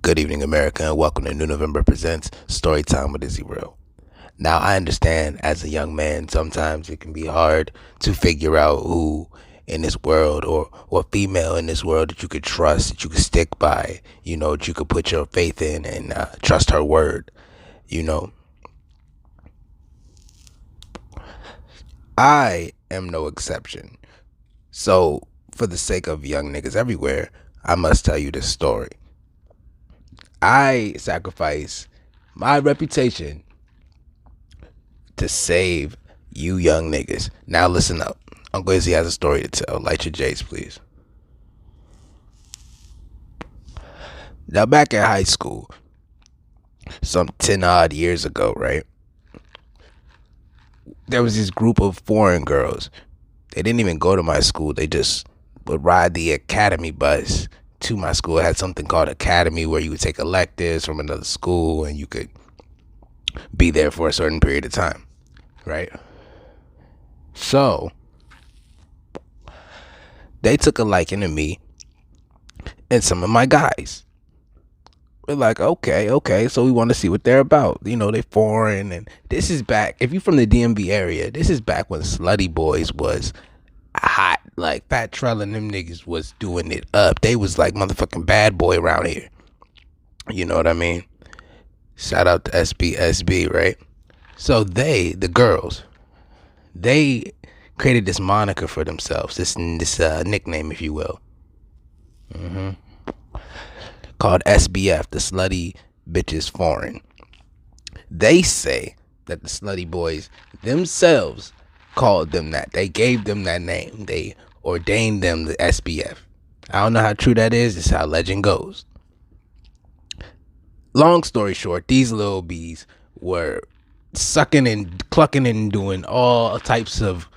Good evening, America, and welcome to New November Presents Storytime with IzzyReal. Now, I understand as a young man, sometimes it can be hard to figure out who in this world or female in this world that you could trust, that you could stick by, that you could put your faith in and trust her word. You know, I am no exception. So, for the sake of young niggas everywhere, I must tell you this story. I sacrifice my reputation to save you young niggas. Now listen up. Uncle Izzy has a story to tell. Light your J's, please. Now back in high school, some 10 odd years ago, right? There was this group of foreign girls. They didn't even go to my school. They just would ride the academy bus to my school. It had something called academy where you would take electives from another school and you could be there for a certain period of time, right? So they took a liking to me and some of my guys. We're like, okay, so we want to see what they're about. They foreign, and this is back, if you're from the DMV area, this is back when Slutty Boys was hot. Like, Fat Trell and them niggas was doing it up. They was like motherfucking bad boy around here. You know what I mean? Shout out to SBSB, right? So the girls, they created this moniker for themselves, this nickname, if you will, called SBF, the Slutty Bitches Foreign. They say that the Slutty Boys themselves called them that. They gave them that name. They ordained them the SBF. I don't know how true that is. It's how legend goes. Long story short, these little bees were sucking and clucking and doing all types of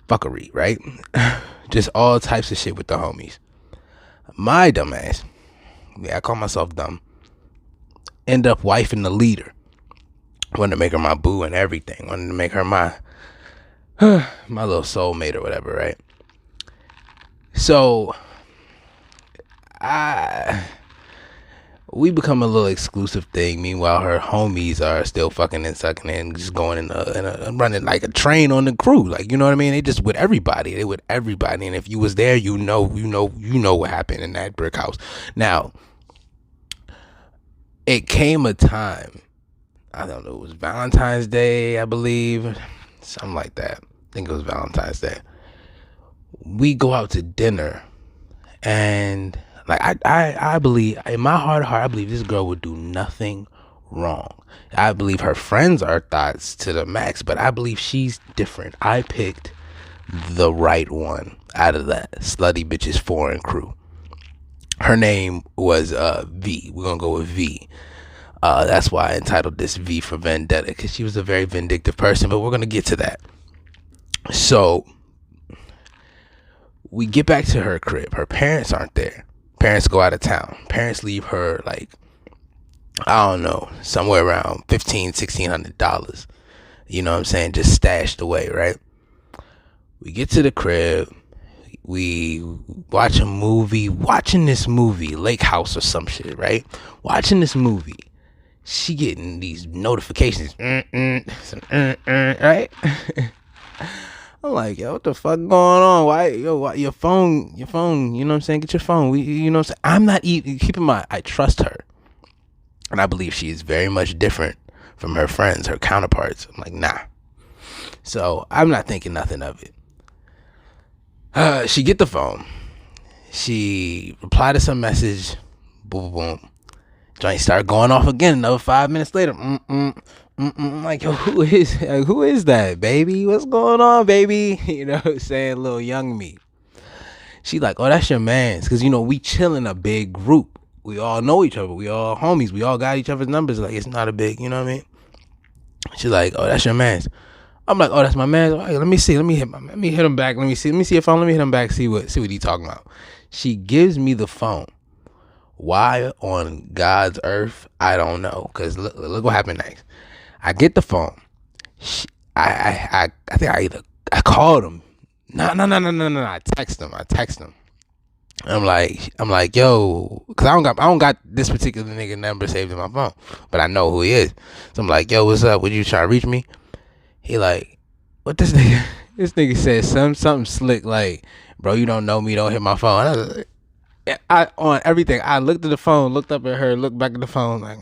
fuckery, right? Just all types of shit with the homies. My dumb ass, I call myself dumb, end up wifing the leader. Wanted to make her my boo and everything. Wanted to make her my little soulmate or whatever, right? So we become a little exclusive thing. Meanwhile, her homies are still fucking and sucking and just going in a running like a train on the crew. Like, you know what I mean? They just with everybody. They with everybody. And if you was there, you know what happened in that brick house. Now, it came a time, I don't know, it was Valentine's Day, I believe. Something like that. I think it was Valentine's Day. We go out to dinner, and like I believe, in my heart of heart, I believe this girl would do nothing wrong. I believe her friends are thoughts to the max, but I believe she's different. I picked the right one out of that Slutty Bitches Foreign crew. Her name was V. We're gonna go with V. That's why I entitled this V for Vendetta, because she was a very vindictive person, but we're gonna get to that. So we get back to her crib. Her parents aren't there. Parents go out of town. Parents leave her, like, I don't know, somewhere around $1,600. You know what I'm saying? Just stashed away, right? We get to the crib. We watch a movie. Watching this movie, Lake House or some shit, right? Watching this movie. She getting these notifications. Right? I'm like, yo, what the fuck going on? Why your phone, you know what I'm saying? Get your phone. You know what I'm saying? I'm not even, keep in mind, I trust her. And I believe she is very much different from her friends, her counterparts. I'm like, nah. So I'm not thinking nothing of it. She get the phone. She replied to some message. Boom, boom. Joint start going off again. Another 5 minutes later. I'm like, yo, who is that, baby? What's going on, baby? You know what I'm saying? Little young me. She like, oh, that's your man's. Because, we chill in a big group. We all know each other. We all homies. We all got each other's numbers. Like, it's not a big, you know what I mean? She's like, oh, that's your man's. I'm like, oh, that's my man. Right, let me see. Let me hit him back. Let me see your phone. Let me hit him back. See what he talking about. She gives me the phone. Why on God's earth? I don't know. Cause look what happened next. I get the phone. I think I called him. No. I text him. I'm like, yo, cause I don't got this particular nigga number saved in my phone, but I know who he is. So I'm like, yo, what's up? Would you try to reach me? He like, what this nigga? This nigga said something slick like, bro, you don't know me, don't hit my phone. I on everything. I looked at the phone, looked up at her, looked back at the phone, like,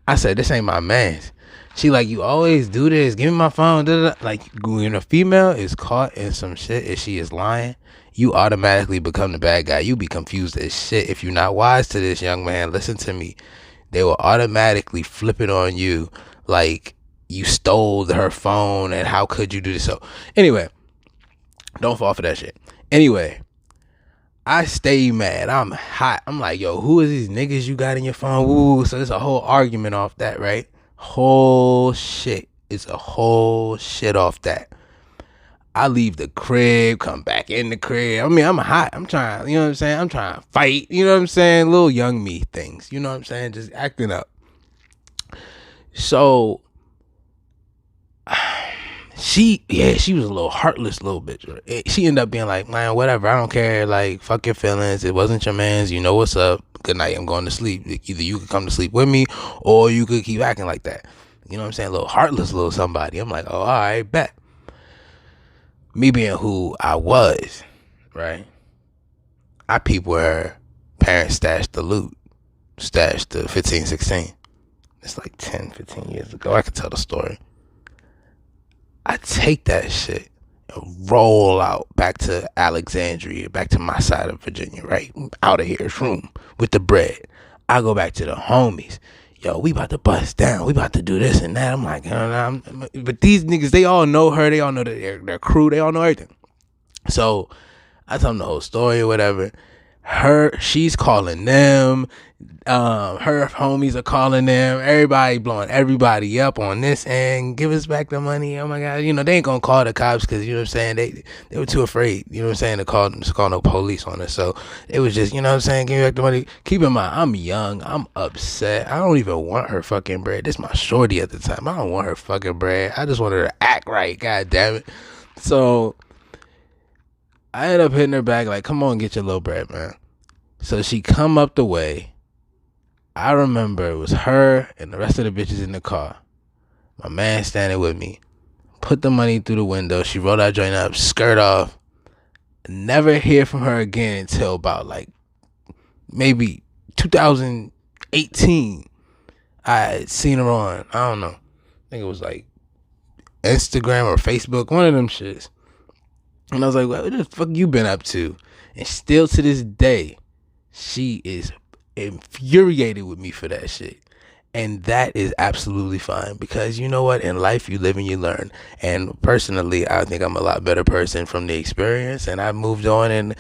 I said, this ain't my man's. She like, you always do this. Give me my phone. Like, when a female is caught in some shit and she is lying, you automatically become the bad guy. You be confused as shit. If you're not wise to this, young man, listen to me. They will automatically flip it on you like you stole her phone and how could you do this? So, anyway, don't fall for that shit. Anyway, I stay mad. I'm hot. I'm like, yo, who is these niggas you got in your phone? Ooh, so there's a whole argument off that, right? Whole shit. It's a whole shit off that. I leave the crib, come back in the crib. I mean, I'm hot. I'm trying, you know what I'm saying? I'm trying to fight, you know what I'm saying? Little young me things, you know what I'm saying? Just acting up. So, she was a little heartless little bitch. She ended up being like, man, whatever, I don't care. Like, fuck your feelings. It wasn't your man's. You know what's up. Good night. I'm going to sleep. Either you could come to sleep with me or you could keep acting like that. You know what I'm saying? A little heartless little somebody. I'm like, oh, all right, bet. Me being who I was, right? I peeped where her parents stashed the loot. Stashed the 15, 16. It's like 10, 15 years ago. I could tell the story. I take that shit and roll out back to Alexandria, back to my side of Virginia, right? Out of here, room with the bread. I go back to the homies. Yo, we about to bust down. We about to do this and that. I'm like, but these niggas, they all know her. They all know their crew. They all know everything. So I tell them the whole story or whatever. She's calling them. Her homies are calling them. Everybody blowing everybody up on this and give us back the money. Oh my God. You know, they ain't gonna call the cops because, you know what I'm saying, they were too afraid, you know what I'm saying, to call no police on us. So it was just, you know what I'm saying, give me back the money. Keep in mind, I'm young, I'm upset. I don't even want her fucking bread. This is my shorty at the time. I don't want her fucking bread. I just want her to act right. God damn it. So I ended up hitting her back like, come on, get your little bread, man. So she come up the way. I remember it was her and the rest of the bitches in the car. My man standing with me. Put the money through the window. She rolled that joint up, skirt off. Never hear from her again until about like maybe 2018. I had seen her on, I don't know, I think it was like Instagram or Facebook, one of them shits. And I was like, what the fuck you been up to? And still to this day, she is infuriated with me for that shit. And that is absolutely fine, because you know what? In life, you live and you learn. And personally, I think I'm a lot better person from the experience, and I've moved on and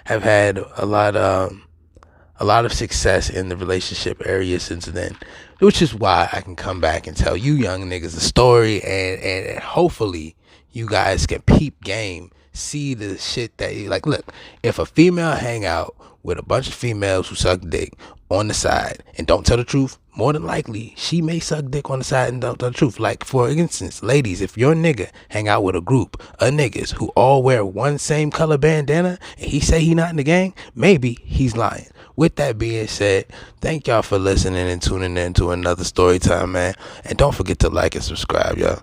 have had a lot of success in the relationship area since then, which is why I can come back and tell you young niggas a story, and hopefully you guys can peep game, see the shit that you like. Look, if a female hang out with a bunch of females who suck dick on the side and don't tell the truth, more than likely she may suck dick on the side and don't tell the truth. Like, for instance, ladies, if your nigga hang out with a group of niggas who all wear one same color bandana and he say he not in the gang, maybe he's lying. With that being said, thank y'all for listening and tuning in to another story time, man. And don't forget to like and subscribe, y'all.